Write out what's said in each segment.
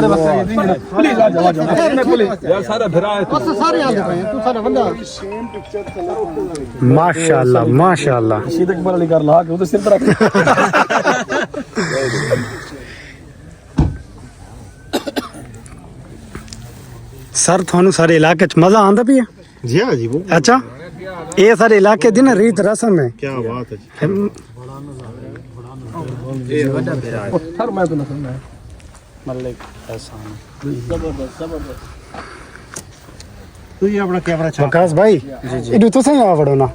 Please आ जाओ please यार सारा फिरा है तू सारे आंदे पे तू सारा बंदा माशाल्लाह माशाल्लाह शीद अकबर अली कर ला के उधर सिर पर रख सर थानू सारे इलाके च मजा आंदा पिया जी हां जी वो अच्छा ये सारे इलाके दी ना रीत रस्म है क्या बात है ये बड़ा फिरा है सर मैं तो ना सुनना है मलिक एहसान जबरदस्त जबरदस्त तू ये अपना कैमरा छाप वकास भाई इडू तुसे आ वड़ो ना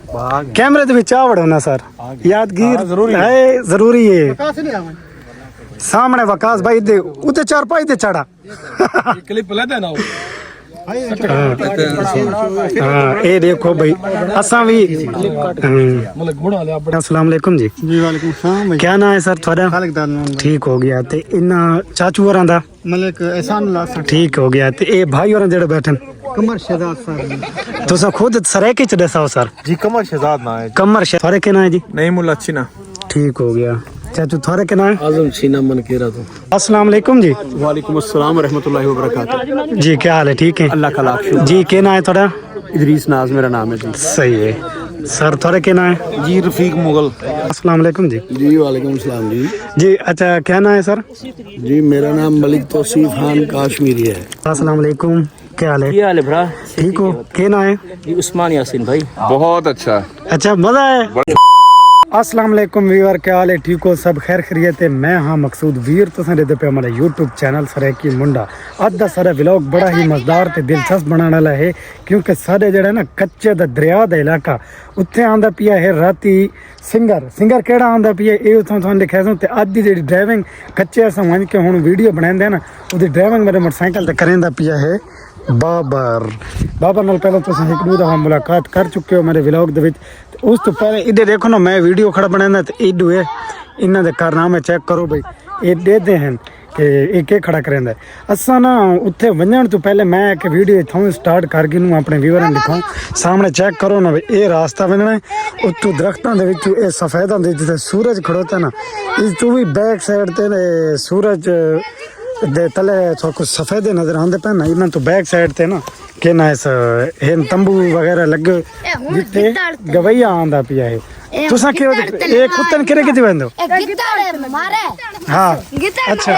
कैमरे दे विच आ वड़ो ना सर यादगीर है जरूरी है कहां से ले आवे सामने वकास भाई दे उते चारपाई ते चढ़ा क्लिप लेदा ना हाँ ये देखो भाई असा भी मतलब बुढ़ा ले अपने अस्सलाम वालेकुम जी जी वालेकुम सलाम क्या नाम है सर थोड़ा खालिक दा नाम ठीक हो गया ते इन्ना चाचू होरां दा मलिक एहसान ला सर ठीक हो गया ते ए भाई होरां जेड़े बैठन कमर शहजाद सर तुसा खुद सरायके च दसाओ सर जी कमर शहजाद ना है कमर थोड़े के ना है जी नहीं मुल्ला अच्छी ना ठीक हो गया चाचू थोड़े के ना है आजम छीना मन केरा तो अस्सलाम वालेकुम जी वालेकुम अस्सलाम व रहमतुल्लाहि व बरकातहू जी क्या हाल है ठीक है अल्लाह का लाख जी क्या ना है थोड़ा इदरीस नाज मेरा नाम है जी सही है सर थोड़े के ना है जी रफीक मुगल अस्सलाम वालेकुम जी जी वालेकुम सलाम जी जी अच्छा क्या ना है सर जी मेरा नाम मलिक तौसीफ खान काश्मीरी है अस्सलाम वालेकुम क्या हाल है हाल है भरा ठीक हो क्या ना है जी उस्मान यासीन भाई बहुत अच्छा अच्छा मजा है अस्सलाम वालेकुम वीवर क्या हाल है ठीक हो सब खैर खैरियत है मैं हाँ मकसूद वीर तुसें देते पे हमारा यूट्यूब चैनल सरेकी मुंडा अज दा सारा व्लॉग बड़ा ही मजेदार ते दिलचस्प बनाने वाला है क्योंकि सारे जेड़ा ना कच्चे दा दरिया दा इलाका उत्थे आंदा पिया है राती सिंगर केड़ा आंदा पिया ये उत्थों तुहानू दिखाया ते अज दी जेड़ी ड्राइविंग कच्चे असां वन के हुण वीडियो बनांदे ना ओदी ड्राइविंग मेरे मोटरसाइकिल ते करेंदा पिया है बाबर नाल पहले तुसीं एक दो दफा मुलाकात कर चुके हो मेरे व्लॉग दे विच उस तो पहले इधर देखो ना मैं वीडियो खड़ा बनाना तो इडू है इन्हों के कारनामे चेक करो भाई ये देते हैं कि एक खड़ा करेंदा असा ना उत्थे वजन तो पहले मैं एक वीडियो इतों स्टार्ट करके नूं अपने व्यूअर ने दिखाऊं सामने चेक करो ना भाई ये रास्ता वजना है उत्तों दरख्तों के विच ये सफेदा जिथे सूरज खड़ोता ना इस तू भी बैक साइड ते सूरज दे तले कुछ सफेदे नजर आते पे ना इन्हों तो बैक साइड ते ना के ना इस तंबू वगैरह लगे जिथे गवैया आंदा पिया है तुसा क्यों ये कुत्तन किरे किथे वेंदो हाँ अच्छा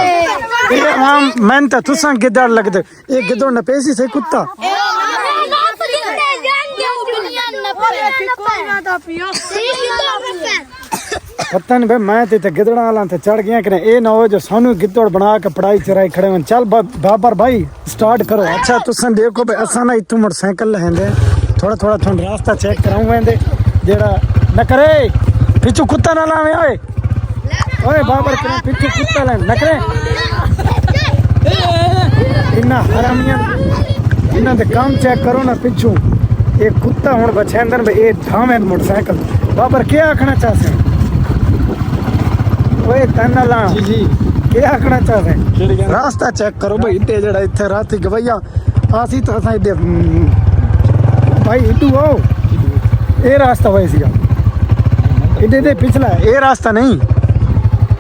ये आम मैं तो तुसा गिद्दड़ लगदे ये गिद्दड़ न पेसी से कुत्ता पता नहीं भाई मैं तो गिदड़ा वाला ते चढ़ गया कि ये ना हो जो सानू गिदड़ बना के पढ़ाई चराई खड़े हो चल बाबर भाई स्टार्ट करो अच्छा तुम देखो भाई असा ना इतों मोटरसाइकिल लेंदे थोड़ा थोड़ा थोड़ा रास्ता चेक कराऊं वेंदे जेड़ा न करे पिछू कुत्ता ना लावे ओए ओए बाबर करे पिछू कुत्ता ले न करे इन्ना हरामियां इन्ना दे काम चेक करो ना पिछू ये कुत्ता हुन बछेंदन भाई ये ठावे मोटरसाइकिल बाबर क्या आखना चाहते ओए तन्नला जी जी क्या आखना चाहते रास्ता चेक करो भाई इते जड़ा इथे राती गवैया आसी तो असा इदे भाई इडू आओ ये रास्ता वही सीगा इडे दे पिछला ये रास्ता नहीं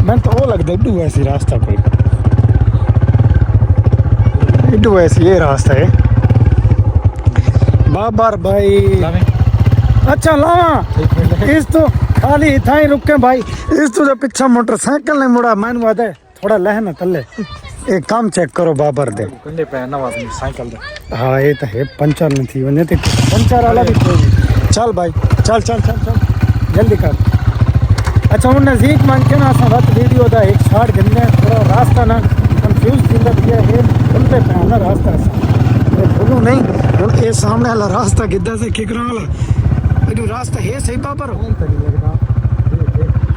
मैं तो वो लगदा इडू ऐसी रास्ता कोई इडू ऐसी ये रास्ता है बाबर भाई अच्छा लावा इस तो खाली इतना ही रुके भाई इस तो जो पीछा मोटरसाइकिल नहीं मुड़ा मैंने वादा थोड़ा लहना तले एक काम चेक करो बाबर दे कंडे पे नवा साइकिल दे हाँ ये तो है पंचर नहीं थी वने ते पंचर वाला भी कोई नहीं चल भाई चल चल चल चल जल्दी कर अच्छा हूँ नज़दीक मान के ना असा रात वीडियो दा एक शॉट गिनने थोड़ा रास्ता ना कंफ्यूज थींदा पिया है खुलते पे ना रास्ता भूलू नहीं हुण ये सामने वाला रास्ता किद्दां से किकरां वाला इडू रास्ता है सही बाबर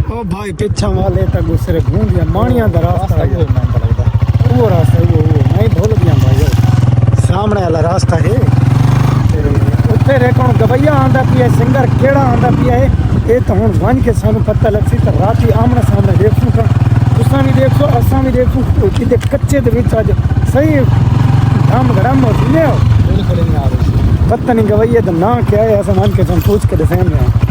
ओ भाई पिछा वाले तक दूसरे गूंजिया मानिया दा रास्ता है वो रास्ता वो नहीं भूल गया भाई सामने वाला रास्ता है उत्थे रेकों गवैया आंदा पिया सिंगर केड़ा आंदा पिया है ये तो हुण वन के सानू पता लगसी तो राती आमने सामने देखूं तुसां भी देखो असां भी देखूं किते कच्चे दे विच अज सही धम गरम हो सुने हो पता नहीं गवैया दा नाम क्या है असां वन के सानू पूछ के दसें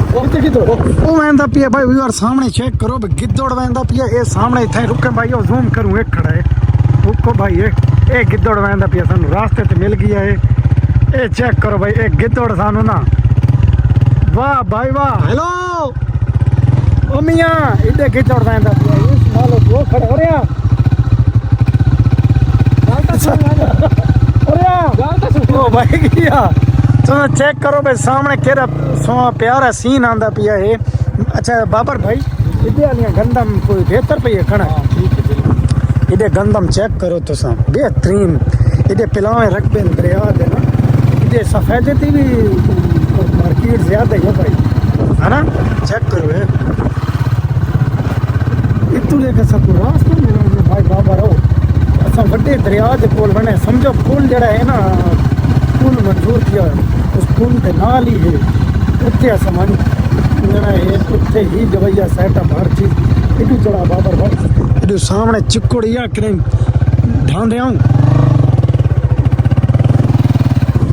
वो वेंदा पिया भाई व्यूअर सामने चेक करो भाई गिद्दड़ वेंदा पिया ये सामने इथे रुके भाई ओ जूम करूं एक खड़ा है वो देखो भाई ये गिद्धड़ वैंदा पिया सानू रास्ते ते मिल गया है। ये चेक करो भाई ये गिद्धड़ सानू ना वाह भाई वाह। हेलो ओ मियां इधे गिद्धड़ वैंदा पिया इस नालो वो खड़ा हो रहा ओ भाई किया तो चेक करो भाई सामने केरा सो प्यारा सीन आंदा पिया है। अच्छा बाबर भाई इधे आलियां गंदम कोई बेहतर पे खड़ा इधे गंदम चेक करो तो सा बेहतरीन इधे पिलावे रखबे दरिया दे ना इधे सफेदती भी मार्केट ज्यादा है भाई है ना। चेक करो ये इतु लेके सब रास्ता मिला भाई बाबा रहो असा बड़े दरिया के कोल बने समझो पुल जड़ा है ना पुल मंजूर किया उस पुल के नाल ही है उत्थे असा मान जड़ा है उत्थे ही जवैया सेटअप हर चीज इधु चढ़ा बाबर भाई इधु सामने चिकोड़िया करें ढांड रहा हूँ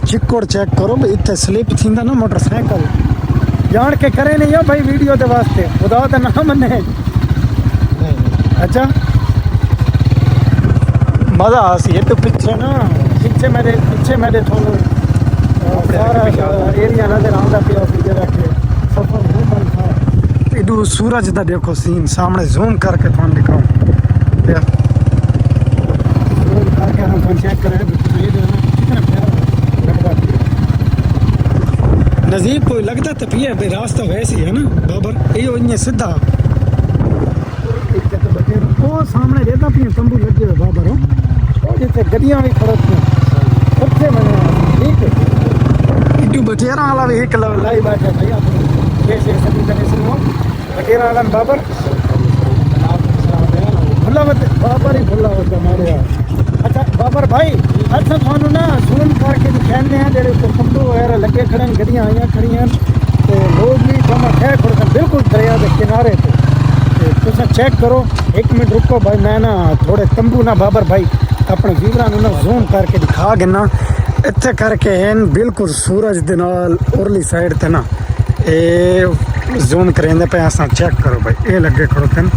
चिकोड़ चेक करो भाई इतने स्लिप थींदा ना मोटरसाइकिल जान के करे नहीं हो भाई वीडियो के वास्ते खुदा तो ना मने। अच्छा मजा आ सी तो पीछे ना पीछे मेरे थोड़ा सारा एरिया नजर आता पिया के सफर इधू सूरज का देखो सीन सामने जूम करके थोड़ा दिखाऊं जूम करके हम चेक करें कितना प्यारा लगता नजीक कोई लगता तो पिया भाई रास्ता वैसे ही है ना बाबर ये सीधा वो सामने रहता पिया तंबू लगे हुए बाबर हो जिथे गड्डियां भी खड़ोती हैं उत्थे मैंने ठीक है इधू बटेरा वाला भी एक लाई बैठा भाई आप कैसे सभी तरह से हो बटेरा वाला बाबर भुला मत बाबर ही भुला होता हमारे यार। अच्छा बाबर भाई अच्छा थानू ना जूम करके दिखाने हैं जेडे तो तंबू वगैरह लगे खड़े हैं गड्डियां आईयां खड़ी हैं तो लोग भी जमा ठहर खड़े बिल्कुल दरिया के किनारे पे तुम चेक करो एक मिनट रुको भाई मैं ना थोड़े तंबू ना बाबर भाई अपने व्यूअरां नूं ना जूम करके दिखा गिना इत्थे करके हैं बिल्कुल सूरज दे नाल उरली साइड ते ना ए जूम करेंदे पे असां चेक करो भाई ये लगे खड़ोते हैं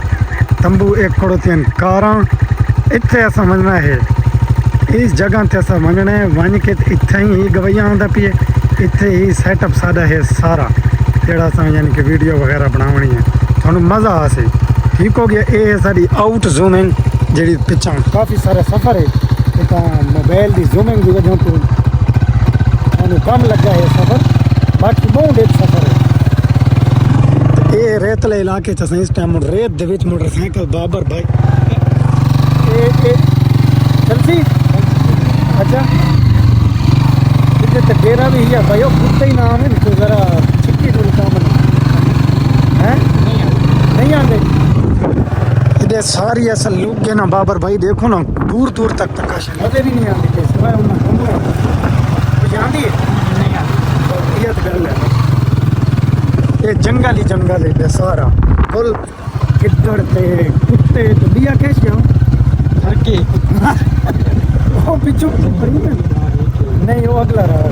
तंबू एक खड़ोते हैं कारां इत्थे समझना है इस जगह ते समझना है वन के इत्थे ही गवैया आंदा पिए इत्थे ही सेटअप साडा है सारा जेड़ा असां यानी कि वीडियो वगैरह बनावनी है थानू मज़ा आ सी ठीक हो गया। ये साड़ी आउट जूमिंग जी पिछा काफ़ी सारे सफ़र है मोबाइल की जूमिंग की वजह तो कम लगा है सफ़र बाकी बहुत एक सफ़र है। ये रेतले इलाके च इस टाइम रेत दे विच मोटरसाइकिल बाबर भाई चलसी अच्छा इधर डेरा भी है भाई कुत्ते ही नाम है तो ज़रा छिक्की थोड़ी काम है नहीं आते इधर सारी असल लुक है ना बाबर भाई देखो ना दूर दूर तक प्रकाश नजर ही नहीं आती सिवाय आती है ये तो गल है ये जंगल ही जंगल है सारा फुल गिद्धड़ ते कुत्ते तो लिया कैसे हो हर के वो पिछू नहीं वो अगला रहा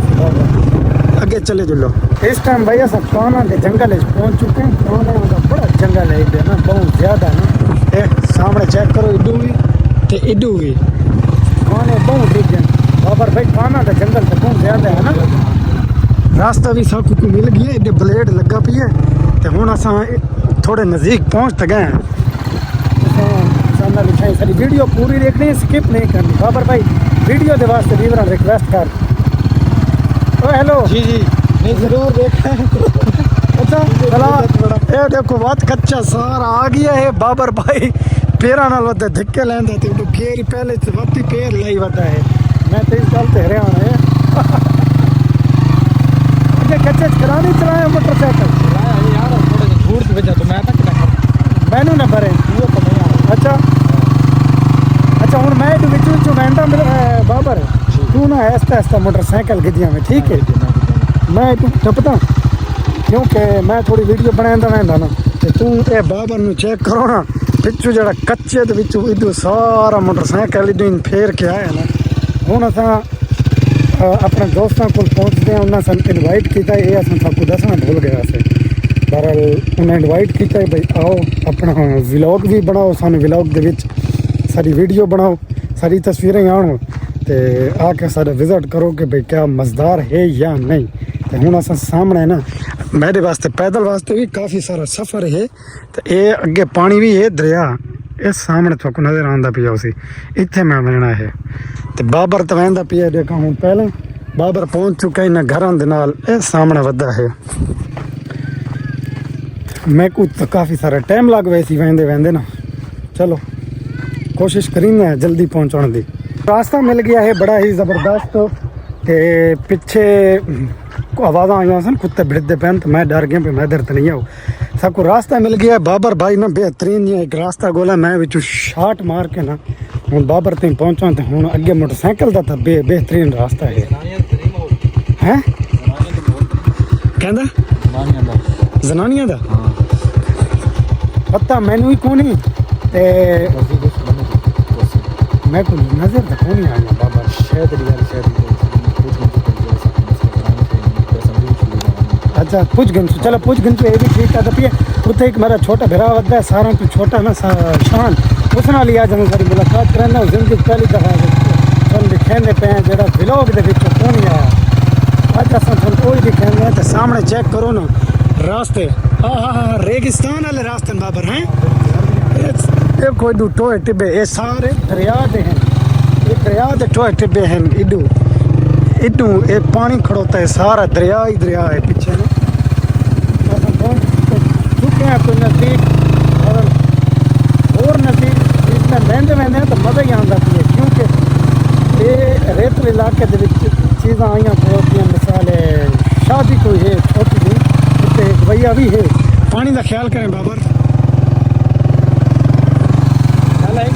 आगे चले जुलो इस टाइम भैया सब काना के जंगल पहुंच चुके हैं काना का बड़ा जंगल है इधर ना बहुत ज़्यादा ना ए सामने चेक करो इडू भी ते इडू भी काने बहुत रीजन बाबर भाई काना का जंगल तो बहुत ज़्यादा है ना रास्ता भी सब को मिल गया इधर ब्लेड लगा पी है तो हुण असां थोड़े नज़दीक पहुंच तो गए हैं सारी वीडियो पूरी देखनी है स्किप नहीं करनी बाबर भाई वीडियो के वास्ते व्यूअरां रिक्वेस्ट कर ओ हेलो जी जी नहीं जरूर देखा है अच्छा चला ये देखो बहुत कच्चा सारा आ गया है बाबर भाई पैर नाल वधे धिक्के लैंदा ते गेर पहले से वापी पैर लाई वधा है मैं तो इस गल ते हैरान है अगे कच्चे चला नहीं चलाया मोटरसाइकिल चलाया यार थोड़ा दूर की वजह तो मैं तक ना मैनू ना भरे वो तो नहीं आ अच्छा अच्छा हूँ मैं तो विचू वैंदा बाबर तू ना ऐसा ऐसा मोटरसाइकिल गिद्दियां में ठीक है मैं तू टपदा क्योंकि मैं थोड़ी वीडियो बनांदा वैंदा ना ते तू ए बाबर नू चेक करो ना पिछू जड़ा कच्चे ते विचू इधर सारा मोटरसाइकिल इधर फेर के आया ना हुण असां अपने दोस्तों को पहुँचते हैं उन्हें सन इनवाइट किया ये असां सबको दसना भूल गया से बहरहाल उन्हें इनवाइट किया भाई आओ अपना व्लॉग भी बनाओ सानू व्लॉग दे विच सारी वीडियो बनाओ सारी तस्वीरें आउण ते आके सारा विजिट करो कि भाई क्या मज़ेदार है या नहीं। तो हुण असां सामने ना मेरे वास्ते पैदल वास्ते भी काफ़ी सारा सफ़र है। तो ये अगे पानी भी है दरिया इस सामने थोक नज़र आंदा पिया उसी इत्थे मैं मिलना है। तो बाबर तो वहदा पिया देखा हूँ पहले बाबर पहुँच चुका इन घरों दे नाल इस सामने वधा है। मैं कुछ तो काफ़ी सारा टाइम लग वैसी वहदे वहदे ना चलो कोशिश करीने जल्दी पहुँचाने दी। रास्ता मिल गया है बड़ा ही ज़बरदस्त। ते पिछे आवाज़ आई सन कुत्ते भिड़ते पैन तो मैं डर गया मैं इधर तो नहीं आऊँ। सबको रास्ता मिल गया बाबर भाई ना बेहतरीन एक रास्ता गोला मैं विचू शाट मार के ना हूँ बाबर तीन पहुँचा तो हूँ अगे मोटरसाइकिल का था बेहतरीन रास्ता है हैं कहंदा जनानियां दा पता मैनू ही कौन ही ते मैं को नजर तो कौन ही आया बाबा शायद अच्छा पुछ गंज चलो पुछ गंज ये भी ठीक है। तो फिर उत्थे एक मेरा छोटा भरा वदा है सारा तो छोटा ना शान उस नाल ही आज हम सारी मुलाकात करना जिंदगी पहली दफा तुम दिखेंदे पे जेड़ा व्लॉग दे विच कौन ही आया आज असां तुम कोई दिखेंदे ते सामने चेक करो ना रास्ते हाँ रेगिस्तान वाले रास्ते बाबर हैं ये कोई दू टोए टिब्बे ये सारे दरिया दे हैं ये दरिया दे टोए टिब्बे हैं इडू इडू ये पानी खड़ोता है सारा दरिया ही दरिया है पीछे ना चुके हैं कोई नज़दीक और नज़दीक इसमें बहते बहते तो मज़ा ही आता है क्योंकि ये रेतले इलाके चीज़ां आईयां खड़ोतियां मिसाल शादी कोई है छोटी सी एक भैया भी है पानी का ख्याल करें बाबर एक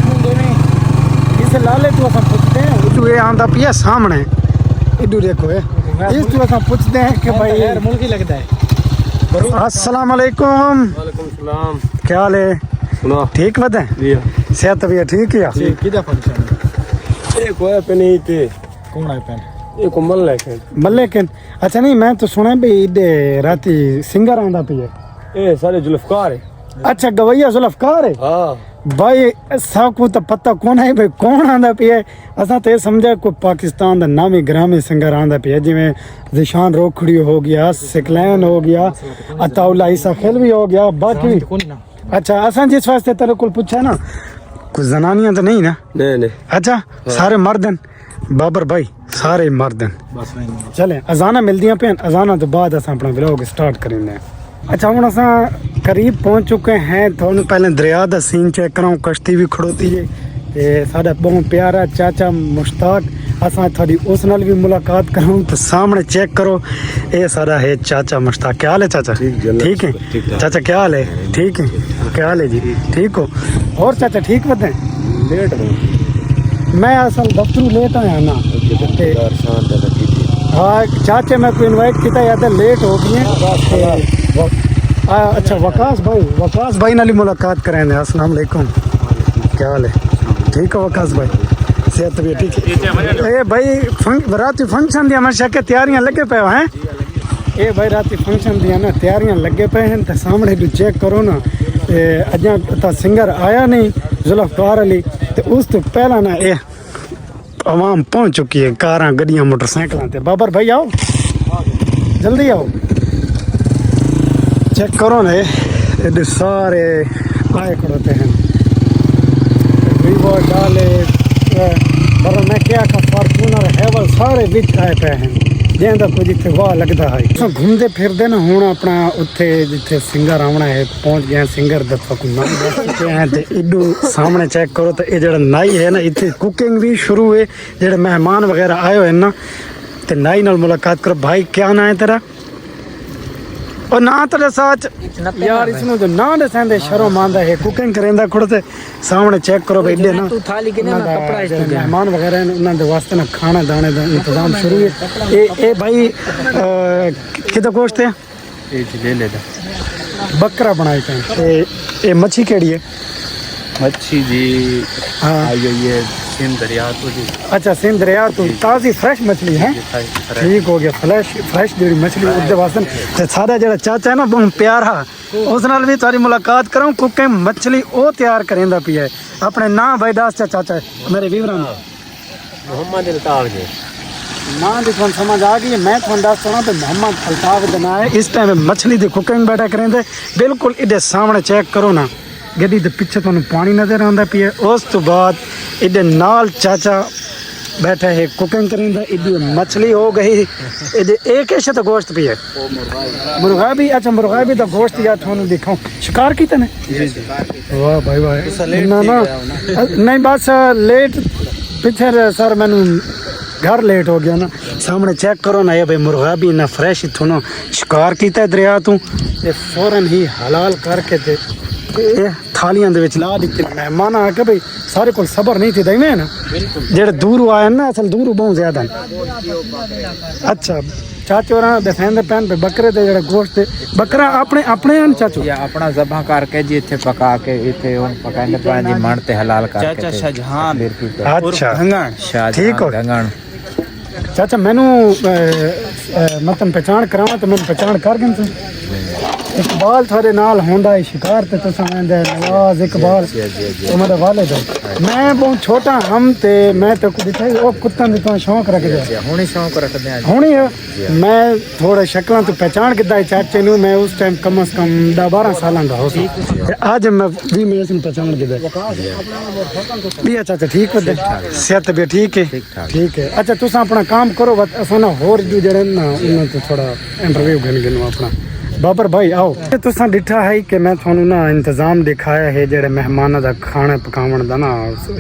इसे लाले तो अस पूछते हैं इडू ये आंदा पिया सामने इडू देखो है इस तो अस पूछते हैं कि भाई यार मुल्क ही लगता है। अस्सलाम वालेकुम वालेकुम सलाम क्या हाल है सुना ठीक बता सेहत भी ठीक है किदा फंक्शन ये कोई पे नहीं थे कौन है पेन ये कोमल लेके मल्लेकिन अच्छा नहीं मैं तो सुना भी इडे राती सिंगर आंदा पिया ये सारे जुल्फकार है अच्छा गवैया जुल्फकार है हाँ भाई साकू तो पता कौन है भाई कौन आंदा पिया असा तो ये समझा कोई पाकिस्तान का नामी ग्रामी सिंगर आंदा पिया जिमें जिशान रोखड़ी हो गया सिकलैन हो गया अताउल्ला ईसा खिलवी हो गया बाकी अच्छा असा जिस वास्ते तेरे को पूछा ना कुछ जनानियां तो नहीं ना नहीं अच्छा सारे मर्दन बाबर भाई सारे मर्दन चले अजाना मिलदियां पे अजाना तो बाद असा अपना व्लॉग स्टार्ट करेंगे। अच्छा हुण असां करीब पहुंच चुके हैं थोड़ा पहले दरिया का सीन चेक कराऊँ कश्ती भी खड़ोती है ते साडा बहुत प्यारा चाचा मुश्ताक असां थोड़ी उस नाल भी मुलाकात कराऊँ तो सामने चेक करो ये सारा है चाचा मुश्ताक क्या हाल है चाचा ठीक है चाचा क्या हाल है ठीक है क्या हाल है जी ठीक हो और चाचा ठीक बताएं लेट मैं असल दफ्तर लेट आया ना हाँ चाचे मैं को इनवाइट किया या लेट हो गई है अच्छा वकास भाई नाली मुलाकात करेंगे अस्सलाम वालेकुम क्या हाल है ठीक है वकास भाई सेहत भी ठीक है ए भाई रात फंक्शन दिया मैं शक तैयारियां लगे पे हैं ये भाई रात फंक्शन दिया ना तैयारियां लगे पे हैं तो सामने भी चेक करो ना अजा तो सिंगर आया नहीं जुल्फकार अली तो उस तो पहला ना ये आवाम पहुंच चुकी है कारां गड्डियां मोटरसाइकिल बाबर भाई आओ जल्दी आओ चेक करो ना ये सारे आए खड़ोते हैं वीवो डाले पर मैं क्या का फॉर्चूनर हैवल सारे बिच आए पे हैं जिंदा कुछ इतने वाह लगता है घूमते फिरते ना हूँ अपना उत्थे जिथे सिंगर आना है पहुँच गए सिंगर दफा को नाम दस चुके हैं तो इडू सामने चेक करो तो ये जो नाई है ना इतने कुकिंग भी शुरू है जो मेहमान वगैरह आए हुए ना तो नाई नाल मुलाकात करो भाई क्या ना है तेरा और ना तेरे साथ यार इसमें तो ना दसेंदे शर्म आंदा है कुकिंग करेंदा खुद से सामने चेक करो भाई ना मेहमान वगैरह उन्होंने दे वास्ते ना खाना दाने का इंतजाम शुरू है ए भाई कितना गोश्त है ले ले बकरा बनाए थे ये मच्छी केड़ी है मच्छी जी हाँ ये सिंध दरिया तो जी अच्छा सिंध दरिया तो ताज़ी फ्रेश मछली है ठीक हो गया फ्रेश जी मछली उसके वास्ते सारा जो चाचा है ना बहुत प्यारा ਉਸ ਨਾਲ ਵੀ ਤੁਹਾਡੀ ਮੁਲਾਕਾਤ ਕਰਾਂ। ਕੁਕਿੰਗ ਮੱਛਲੀ ਉਹ ਤਿਆਰ ਕਰੇਂਦਾ ਪਿਆ ਹੈ। ਆਪਣੇ ਨਾਂ ਭਾਈ ਦੱਸ ਚਾਚਾ ਮੇਰੇ ਵੀਰਾਂ ਨੂੰ। मोहम्मद अल्ताफ जी। ਨਾਂ ਦੀ ਤੁਹਾਨੂੰ ਸਮਝ ਆ ਗਈ। ਮੈਂ ਤੁਹਾਨੂੰ ਦੱਸ ਰਹਾ ਤੇ ਮੁਹੰਮਦ ਅਲਤਾਫ ਦਾ ਨਾਂ ਹੈ। ਇਸ ਟਾਈਮ ਮੱਛਲੀ ਦੀ ਕੁਕਿੰਗ ਬੈਠਾ ਕਰੇਂਦੇ ਬਿਲਕੁਲ ਇਹਦੇ ਸਾਹਮਣੇ ਚੈੱਕ ਕਰੋ ਨਾ। ਗੱਡੀ ਦੇ ਪਿੱਛੇ ਤੁਹਾਨੂੰ ਪਾਣੀ ਨਜ਼ਰ ਆਉਂਦਾ ਪਿਆ। ਉਸ ਤੋਂ ਬਾਅਦ ਇਹਦੇ ਨਾਲ ਚਾਚਾ बैठा है कुकिंग करेंदा। इदी मछली हो गई इदे एक ऐसे तो गोश्त भी है मुर्गा भी। अच्छा मुर्गा भी तो गोश्त या थानू दिखाऊं शिकार कीता ने। जी जी वाह भाई वाह। ना ना नहीं बस लेट पिछर सर मैनू घर लेट हो गया ना। सामने चेक करो ना ये भाई मुर्गा भी ना फ्रेश इथों शिकार कीता दरिया तू ते फौरन ही हलाल करके ते थालियां दे विच ला दित्ते। मेहमान आ के भाई सारे कोल सबर नहीं थी दईवे ना जेड़े दूर आए ना असल दूर बहुत ज्यादा। अच्छा चाचू और दफेंदे पैन पे बकरे दे जेड़ा गोश्त बकरा अपने अपने हैं चाचू या अपना ज़बह करके जी इथे पका के इथे उन पकाने पाए जी मारते हलाल करके चाचा शाहजहान। अच्छा ठीक हो गंगान चाचा मैनू मतलब पहचान करावा तो मैं पहचान कर गन इकबाल थोड़े नाल होंदा है शिकार ते तुसा आंदे नवाज इकबाल तो मेरे वालिद मैं बहुत छोटा हम ते मैं तो दिखा ओ कुत्तां दे तो शौक रखदे हुणी शौक रखदे हैं हुणी मैं थोड़े शक्लां तो पहचान किदा चाचे नु। मैं उस टाइम कम से कम 10-12 सालां दा हो सी ते आज मैं भी मैं इसनु पहचान किदा भी। चाचा ठीक हो सेहत भी ठीक है ठीक है। अच्छा तुसा अपना काम करो असां ना होर जो जड़े ना उन्हां तो थोड़ा इंटरव्यू गिनो अपना। बाबर भाई आओ तुसा डिठा है कि मैं थानू ना इंतजाम दिखाया है जेड़े मेहमानां दा खाना पकावण दा ना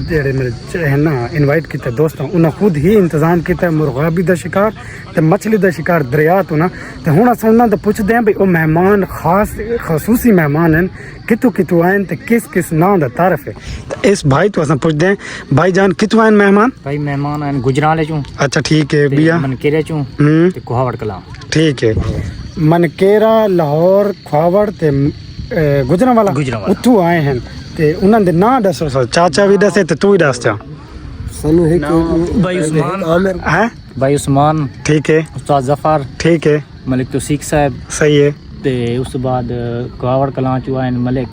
जेड़े मेरे है ना इनवाइट किते दोस्तों उन्हें खुद ही इंतजाम किया मुर्गाबी दा शिकार ते मछली दा शिकार दरिया तो ना। ते हुण असां उन्हां दा पुछदे हैं भाई ओ मेहमान खास खसूसी मेहमान हैं कितों कितों आए ते किस किस नां दा तारफ है। ते इस भाई तो असां पुछदे हैं भाई जान कितों आए मेहमान। भाई मेहमान आए गुजराले चों। अच्छा ठीक है बिया मनकेरे चों ते कुहावड़ कलां। ठीक है मनकेरा लाहौर खुआवड़ ते गुजरांवाला उत्थों आए हैं ते उन्हां दे नां दसो सर चाचा भी दसे ते तू ही दस चा। सानू एक भाई उस्मान आमिर है भाई उस्मान ठीक है उस्ताद जफर ठीक है मलिक तौसीक साहब सही है ते उस बाद कुहावड़ कलां चों आए मलिक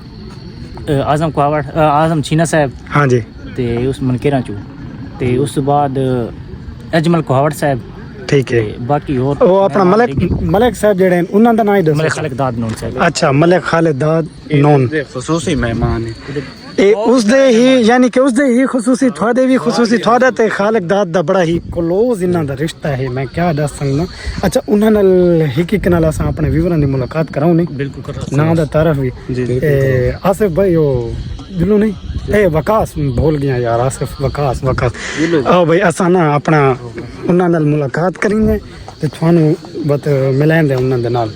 आजम कुहावड़ आजम छीना साहब। हाँ जी ते उस मनकेरा चों ते उस बाद अजमल कुहावड़ साहब ठीक है। बाकी और वो अपना मलिक साहब जेड़े उन्हां दा नाम ही दसो। मलिक खालिद दाद नून साहब। अच्छा मलिक खालिद दाद नून खसूसी मेहमान है ए उसदे ही यानी कि उसदे ही खसूसी थोड़े भी खसूसी थोड़ा ते खालिद दाद दा बड़ा ही क्लोज इन्हां दा रिश्ता है मैं क्या दस सकना। अच्छा उन्हां नाल हकीकत नाल असां अपने व्यूअरां दी मुलाकात कराऊं नहीं बिल्कुल कर नाम दा तारफ भी आसिफ भाई ओ दिलो नहीं ए वकास भूल गया यार आसिफ वकास आओ भाई असां ना अपना उन्हां नाल मुलाकात करेंगे ते थानू बत मिलाएंदे उन्हां दे नाल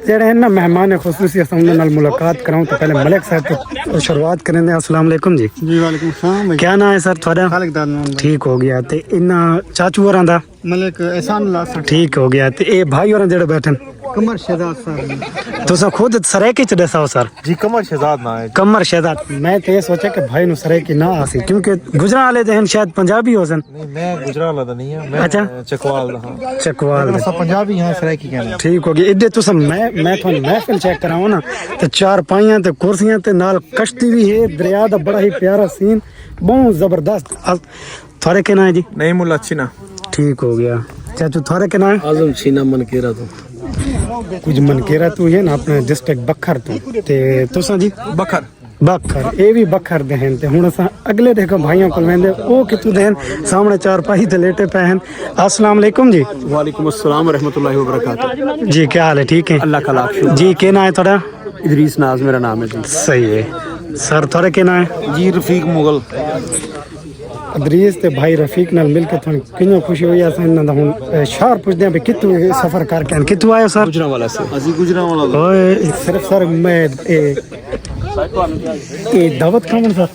जेड़े हैं ना मेहमान खसूसी असां उन्हां नाल मुलाकात कराऊं तो पहले मलिक साहब तो शुरुआत करेंगे। अस्सलाम वालेकुम जी। जी वालेकुम सलाम। क्या नाम है सर थोड़ा। खालिद दाद ठीक हो गया ते इन्ना चाचू होरां दा मलिक एहसान उल्लाह ठीक हो गया ते ए भाई होरां जेड़े बैठन कमर शहजाद सर तुसा खुद सरायकी च दसाओ सर। जी कमर शहजाद ना है कमर शहजाद मैं तो ये सोचा कि भाई नु सरायकी ना आसी क्योंकि गुजरां वाले दे शायद पंजाबी हो सन। नहीं मैं गुजरात दा नहीं है मैं अच्छा चकवाल दा हां चकवाल सब पंजाबी हां सरायकी कहना। ठीक हो गया इधर तुसा मैं थानू महफिल चेक कराऊं ना ते चार पाइयां ते कुर्सियां ते नाल कश्ती भी है दरिया दा बड़ा ही प्यारा सीन बहुत जबरदस्त। थोड़े के ना है जी नहीं मुल्ला छीना। ठीक हो गया चाचू थोड़े के ना है आजम छीना मनकेरा तो कुछ मनकेरा तू है ना अपने डिस्ट्रिक्ट बखर तो ते तुसा जी बखर बखर ये भी बखर दे हैं ते हुण असां अगले देखो भाइयों को वेंदे ओ कितु दे हैं सामने चार पाई ते लेटे पे हैं। अस्सलाम वालेकुम जी। वालेकुम अस्सलाम व रहमतुल्लाहि व बरकातहू। जी क्या हाल है ठीक है अल्लाह का लाख शुक्र। जी के ना है थोड़ा इदरीस नाज मेरा नाम है जी। सही है सर थोड़े के ना है जी रफीक मुगल अदरीस ते भाई रफीक नाल मिलके थोड़ी किन्नी खुशी हुई असां इन्हां दा हुण शहर पुछदे हैं कितु सफर करके कितु आए सर। गुजरांवाला से अजी गुजरांवाला ओए सिर्फ सर मैं ये दावत खावन सर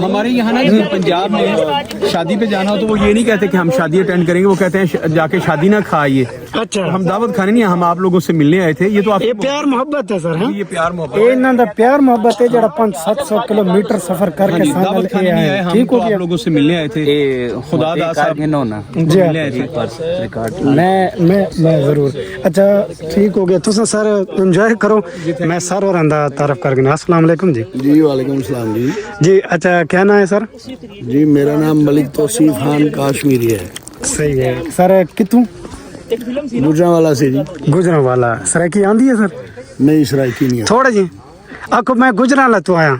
हमारे यहाँ ना पंजाब में शादी पे जाना हो तो वो ये नहीं कहते कि हम शादी अटेंड करेंगे, वो कहते हैं जाके शादी ना खाइए, अच्छा हम दावत खाने नहीं, हम आप लोगों से मिलने आए थे। ये तो आप ये प्यार मोहब्बत है सर। हाँ ये प्यार मोहब्बत ये इन्हों दा प्यार मोहब्बत है जरा 500-700 किलोमीटर सफर करके दावत खाने नहीं आए, हम ठीक तो हो आप गया। लोगों से मिलने आए थे। खुदा दा साहब जी हाँ। मैं जरूर। अच्छा ठीक हो गया। तुम सर एंजॉय करो, मैं सर और अंदा तारफ करके। अस्सलाम वालेकुम जी। जी वालेकुम सलाम जी। जी अच्छा क्या नाम है सर? जी मेरा नाम मलिक तौसीफ खान काश्मीरी है। सही है सर। कितों? गुजरांवाला से जी। गुजरांवाला। सराइकी आंदी है सर? नहीं सराइकी नहीं थोड़ा जी आपको मैं गुजरांवाला तो आया।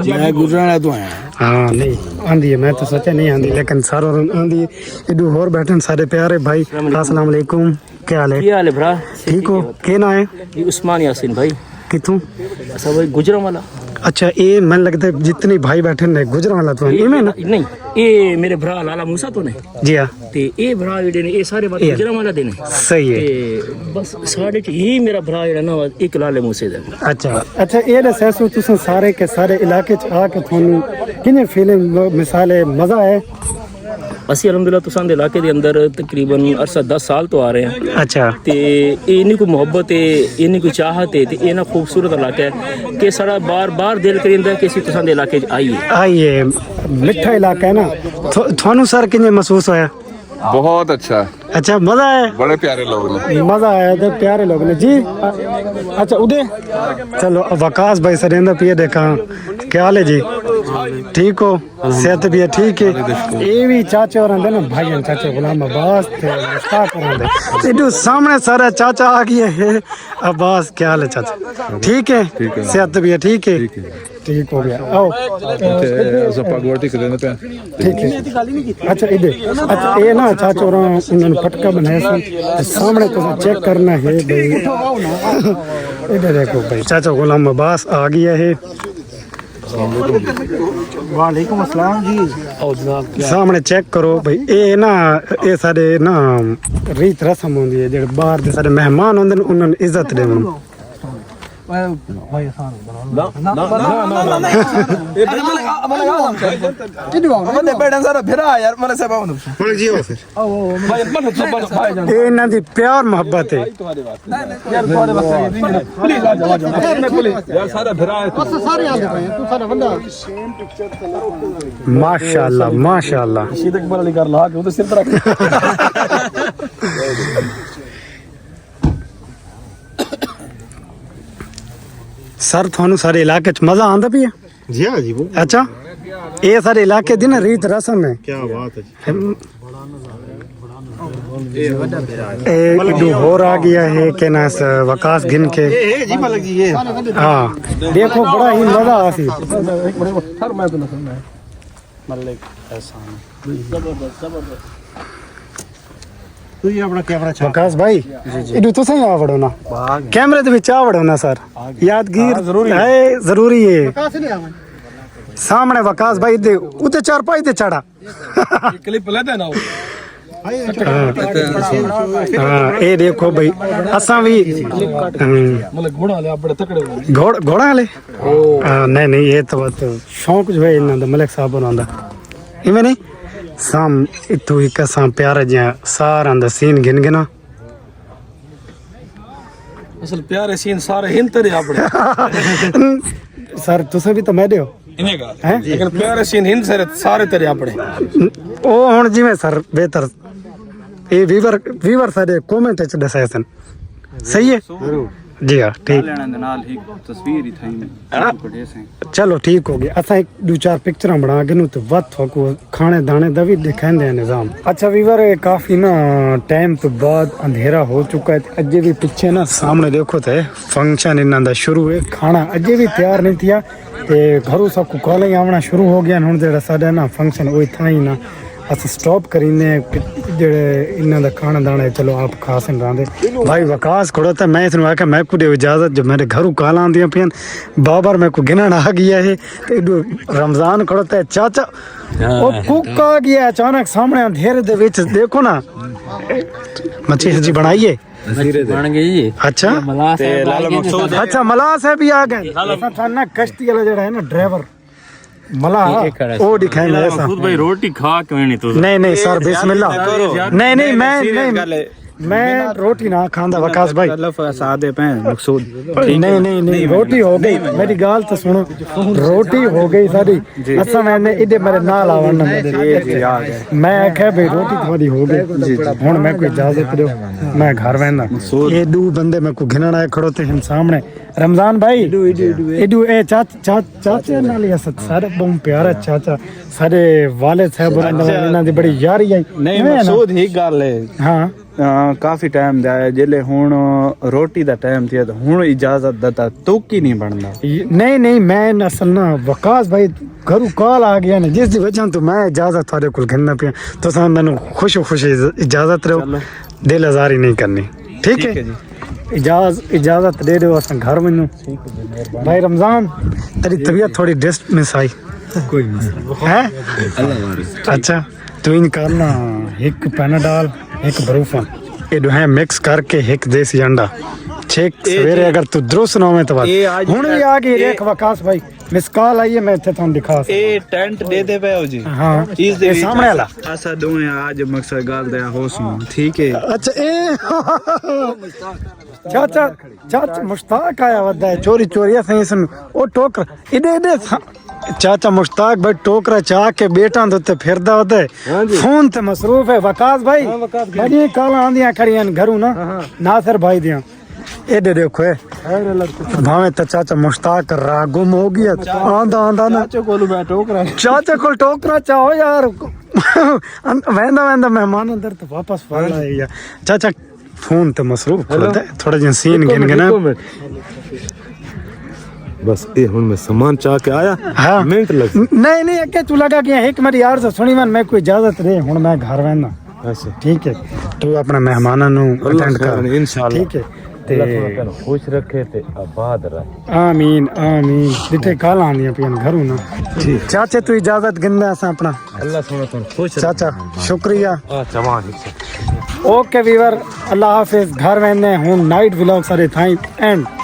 मैं गुजरांवाला तो आया। हाँ नहीं आंदी है, मैं तो सोचा नहीं आंदी, लेकिन सर और आंदी इधर और बैठे सारे प्यारे भाई। अस्सलाम वालेकुम, क्या हाल है? क्या हाल है भरा? ठीक हो? क्या नाम है? ये उस्मान यासीन भाई। कितों? अच्छा भाई गुजरांवाला। अच्छा ये मन लगता है जितने भाई बैठे ने गुजरांवाला तो है में ना? नहीं ये मेरे भरा लाला मूसा तो ने जी हाँ ते ये भरा जेडे ने ये सारे बात गुजरांवाला दे ने। सही है। ते बस साढ़े च ही मेरा भरा जेड़ा ना एक लाले मूसे दा। अच्छा अच्छा ये दसो तुम सारे के सारे इलाके च आके थानू किने फीलिंग मिसाल मजा है? ਅਸੀਂ ਅਲਹਮਦੁਲਿਲਾ ਤੁਸਾਂ ਦੇ ਇਲਾਕੇ ਦੇ ਅੰਦਰ ਤਕਰੀਬਨ ਅਰਸਾ 10 ਸਾਲ ਤੋਂ ਆ ਰਹੇ ਹਾਂ। अच्छा ਤੇ ਇੰਨੀ ਕੋਈ ਮੁਹੱਬਤ ਹੈ, ਇੰਨੀ ਕੋਈ ਚਾਹਤ ਹੈ ਤੇ ਇਹਨਾਂ ਖੂਬਸੂਰਤ ਇਲਾਕਾ ਹੈ ਕਿ ਸਾਡਾ ਬਾਰ-ਬਾਰ ਦਿਲ ਕਰਿੰਦਾ ਕਿ ਅਸੀਂ ਤੁਸਾਂ ਦੇ ਇਲਾਕੇ 'ਚ ਆਈਏ। आइए मिठा इलाका है ना। थानू सर किने महसूस होया? बहुत अच्छा, अच्छा मजा है? बड़े प्यारे लोग ने। मजा आया तो प्यारे लोग ने जी। अच्छा उदय चलो वकास भाई सरेंदा पिए देखा क्या हाल है जी? ठीक हो? सेहत भी है ठीक है? ये भी चाचा और आंदे ना भाई चाचा गुलाम अब्बास थे मुश्ताक और आंदे इधर सामने सारा चाचा आ गया है। अब्बास क्या हाल है चाचा? ठीक है? सेहत भी है ठीक है? ठीक हो गया। आओ ठीक है। अच्छा इधर अच्छा ये ना चाचा और उन्होंने पटका बनाया सी सामने तो चेक करना है भाई। इधर देखो भाई चाचा गुलाम अब्बास आ गया है। वालेकुम अस्सलाम जी। सामने चेक करो भाई ये ना ये सारे ना रीत रस्म होंदी है जेडे बाहर दे सारे मेहमान होंदे ने उन्होंने इज्जत देनी। इन्हां दी प्यार मोहब्बत है। माशाअल्लाह माशाअल्लाह। सर थानू सारे इलाके च मजा आंदा पिया? जी हाँ जी वो अच्छा ये सारे इलाके दी ना रीत रस्म है। क्या बात है इधर और आ गया है के ना वकास गिन के जी मलिक जी ये हाँ देखो बड़ा ही मजा आ सी। तू ये अपना कैमरा छा वकास भाई इधर तुसा ही आ वड़ो ना कैमरे दे विच आ वड़ो ना सर यादगीर है जरूरी है। सामने वकास भाई दे उते चारपाई ते चढ़ा क्लिप लेते ना हाँ ये देखो भाई असा भी घोड़ा ले बड़े तकड़े घोड़ा वाले नहीं नहीं ये तो बात शौक जो है इन्हों मलिक साहब होना इवें नहीं साम इतों एक साम प्यारा जिहा सारा दा सीन गिन गिना असल प्यारे सीन सारे हिंद तेरे अपने सर तुसे भी तो मैं दियो इन्हें का लेकिन प्यारे सीन हिंद सारे तेरे अपने ओ हुन जिवें सर बेहतर ये वीवर सारे कमेंट च दसाया सन सही है जी हाँ ठीक चलो ठीक हो गया। असा एक दो चार पिक्चर बना के तो वत को खाने दाने का भी दिखाते हैं निजाम। अच्छा वीवर काफी ना टाइम तो बाद अंधेरा हो चुका है अजे भी पीछे ना सामने देखो तो फंक्शन इन्हों का शुरू है खाना अजे भी तैयार नहीं थिया घरों सबको कॉल ही आना शुरू हो गया हूँ जो साढ़ा ना फंक्शन वो इतना ही ना अस स्टॉप करीने जेड़े इन्हों का खाना दाना है चलो आप खा सन रहा भाई वकास खड़ो था मैं इसमें आख्या मैं को दे इजाजत जो मेरे घरों काल आंदियां पियां बाबर मेरे को गिनन आ गया है तो रमजान खड़ो था चाचा वो कुक आ गया अचानक सामने अंधेरे दे विच देखो ना मच्छी सब्जी बनाइए बन गई। अच्छा अच्छा मलाह साहब भी आ गए थाना कश्ती वाला जेड़ा है ना ड्राइवर मला ओ दिखाई ऐसा खुद भाई रोटी खा क्यों नहीं तू? नहीं नहीं सर बिस्मिल्लाह नहीं नहीं मैं नहीं मैं रोटी ना खांदा वकास भाई सादे पे मकसूद नहीं रोटी हो गई मेरी गाल तो सुनो रोटी हो गई सारी अच्छा मैंने इधे मेरे नाल आवण मैं आख्या भाई रोटी तुम्हारी हो गई हुन मैं कोई इजाजत दो मैं घर वेंदा ये दो बंदे मैं को घिनण आए खड़ोते हैं सामने रमजान भाई इडू ए चाचा नाल ये सारे बहुत प्यारा चाचा सारे वालिद साहब इन्हां दी बड़ी यारी आई नहीं मकसूद ही गल है हाँ काफी टाइम दा है जेले हुन रोटी दा टाइम थिया तो हुन इजाजत दता तुक ही नहीं बनदा नहीं मैं असल ना वकास भाई घरू कॉल आ गया ना जिस दी वजह तो मैं इजाजत थारे कोल घिनना पिया तो सा मैनू खुश इजाजत रहो दिल आजारी नहीं करनी ठीक है इजाजत दे दो अस घर मैनू भाई रमजान तेरी तबीयत थोड़ी डिस्ट मिस आई कोई मसला है अच्छा तू इन करना एक पैनाडॉल एक ब्रूफन ये दो है मिक्स करके एक देसी अंडा छेक सवेरे अगर तू दुरुस्त ना हो तो बात हुन भी आ गई देख वकास भाई मिस कॉल आई है मैं इत्थे थानू दिखा ए टेंट दे दे पे हो जी हां इस दे सामने वाला असा दोए आज मकसद गल दे हो सुन ठीक है अच्छा ए चाचा मुश्ताक आया वदा है चोरी असें इस ओ टोकर इदे चाचा मुश्ताक भाई टोकरा चाह के बेटा दे फिरदा होते फोन ते मसरूफ है वकास भाई बड़ी कॉल आंदियां खड़ियां घरू ना नासिर भाई दियां एडे देखो भावे तो चाचा मुश्ताक रहा गुम हो गया आंदा ना चाचा को टोकरा चाहो यार वेंदा मेहमान अंदर तो वापस फल आए यार चाचा फोन ते मसरूफ होता है थोड़ा जिन सीन गिन ना बस ये हुन मैं सामान चाह के आया हाँ मिनट लग नहीं अगे तू लगा कि एक मेरी यार से सुनी मैं कोई इजाजत दे हुन मैं घर वेंदा अच्छा ठीक है तू अपना मेहमानां नु अटेंड कर इंशाल्लाह ठीक है ते खुश रखे ते आबाद रहे आमीन दिते काल आंदियां पियन घरू ना ठीक चाचा तू इजाजत गिनदा असा अपना अल्लाह सुनो तुम खुश चाचा शुक्रिया जवान ओके वीवर अल्लाह हाफिज घर वेंदे हुन नाइट व्लॉग सारे थाई एंड